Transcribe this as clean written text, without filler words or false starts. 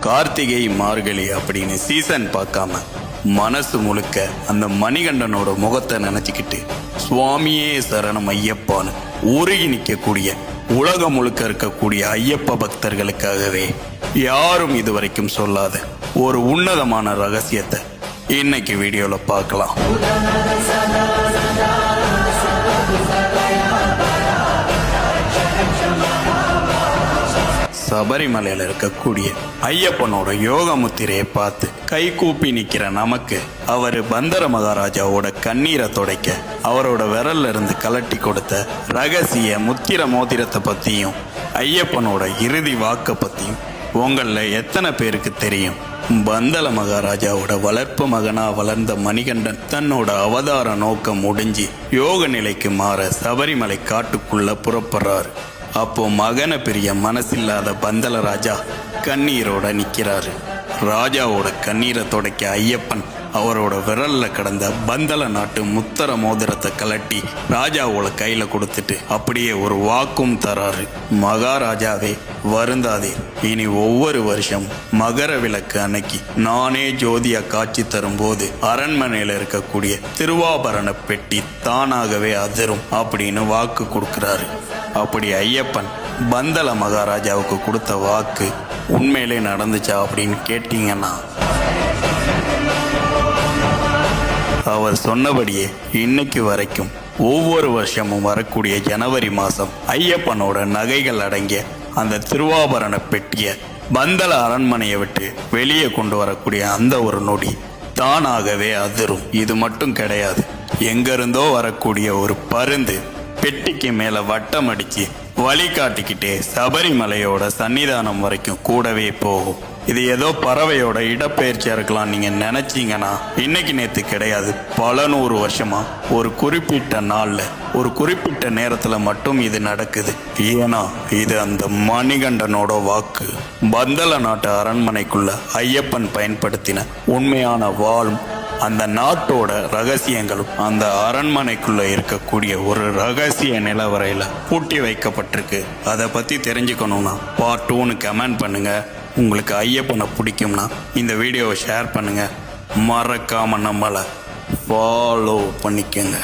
கார்த்திகை மார்கழி அப்படின்னு சீசன் பார்க்காம மனசு முழுக்க அந்த மணிகண்டனோட முகத்தை நினைச்சுக்கிட்டு சுவாமியே சரணம் ஐயப்பான்னு உருகி நிற்கக்கூடிய உலகம் முழுக்க இருக்கக்கூடிய ஐயப்ப பக்தர்களுக்காகவே யாரும் இதுவரைக்கும் சொல்லாத ஒரு உன்னதமான ரகசியத்தை இன்னைக்கு வீடியோல பார்க்கலாம். சபரிமலையில் இருக்கக்கூடிய ஐயப்பனோட யோக முத்திரையை பார்த்து கை கூப்பி நிற்கிற நமக்கு அவர் பந்தர மகாராஜாவோட கண்ணீரை துடைக்க அவரோட விரல்ல இருந்து கலட்டி கொடுத்த ரகசிய முத்திர மோதிரத்தை பற்றியும் ஐயப்பனோட இறுதி வாக்கை பற்றியும் உங்களில் எத்தனை பேருக்கு தெரியும்? பந்தல மகாராஜாவோட வளர்ப்பு மகனா வளர்ந்த மணிகண்டன் தன்னோட அவதார நோக்கம் முடிஞ்சு யோக நிலைக்கு மாற சபரிமலை காட்டுக்குள்ள புறப்படுறாரு. அப்போ மகனை பிரிய மனசில்லாத பந்தல ராஜா கண்ணீரோட நிற்கிறாரு. ராஜாவோட கண்ணீரை துடைக்க ஐயப்பன் அவரோட விரல்ல கடந்த பந்தல நாட்டு முத்தர மோதிரத்தை கலட்டி ராஜாவோட கையில கொடுத்துட்டு அப்படியே ஒரு வாக்கும் தராரு. மகாராஜாவே வருந்தாதே, இனி ஒவ்வொரு வருஷம் மகர விளக்கு அன்னைக்கு நானே ஜோதியா காட்சி தரும்போது அரண்மனையில இருக்கக்கூடிய திருவாபரண பெட்டி தானாகவே அதிரும் அப்படின்னு வாக்கு கொடுக்கிறாரு. அப்படி ஐயப்பன் பந்தல மகாராஜாவுக்கு கொடுத்த வாக்கு உண்மையிலே நடந்துச்சா அப்படின்னு கேட்டீங்கன்னா, அவர் சொன்னபடியே இன்னைக்கு வரைக்கும் ஒவ்வொரு வருஷமும் வரக்கூடிய ஜனவரி மாதம் ஐயப்பனோட நகைகள் அடங்கிய அந்த திருவாபரண பெட்டியை பந்தல அரண்மனையை விட்டு வெளியே கொண்டு வரக்கூடிய அந்த ஒரு நொடி தானாகவே அதிரும். இது மட்டும் கிடையாது, எங்கிருந்தோ வரக்கூடிய ஒரு பருந்து பெட்டிக்கு மேல வட்டம் அடிச்சு வழிகாட்டிக்கிட்டே சபரிமலையோட சன்னிதானம் வரைக்கும் கூடவே போகும். இது ஏதோ பறவையோட இடப்பெயர்ச்சியா இருக்கலாம் நீங்க நினைச்சீங்கன்னா, இன்னைக்கு நேத்து கிடையாது, பல 100 வருஷமா ஒரு குறிப்பிட்ட நாள்ல ஒரு குறிப்பிட்ட நேரத்துல மட்டும் இது நடக்குது. ஏன்னா இது அந்த மணிகண்டனோட வாக்கு. பந்தல நாட்டு அரண்மனைக்குள்ள ஐயப்பன் பயன்படுத்தின உண்மையான வாளும் அந்த நாட்டோட ரகசியங்களும் அந்த அரண்மனைக்குள்ள இருக்கக்கூடிய ஒரு ரகசிய நிலவரையில பூட்டி வைக்கப்பட்டிருக்கு. அதை பத்தி தெரிஞ்சுக்கணும்னா பார்ட் 2ன்னு கமெண்ட் பண்ணுங்க. உங்களுக்கு ஐயப்பனை பிடிக்கும்னா இந்த வீடியோவை ஷேர் பண்ணுங்க. மறக்காம நம்மளை ஃபாலோ பண்ணிக்கோங்க.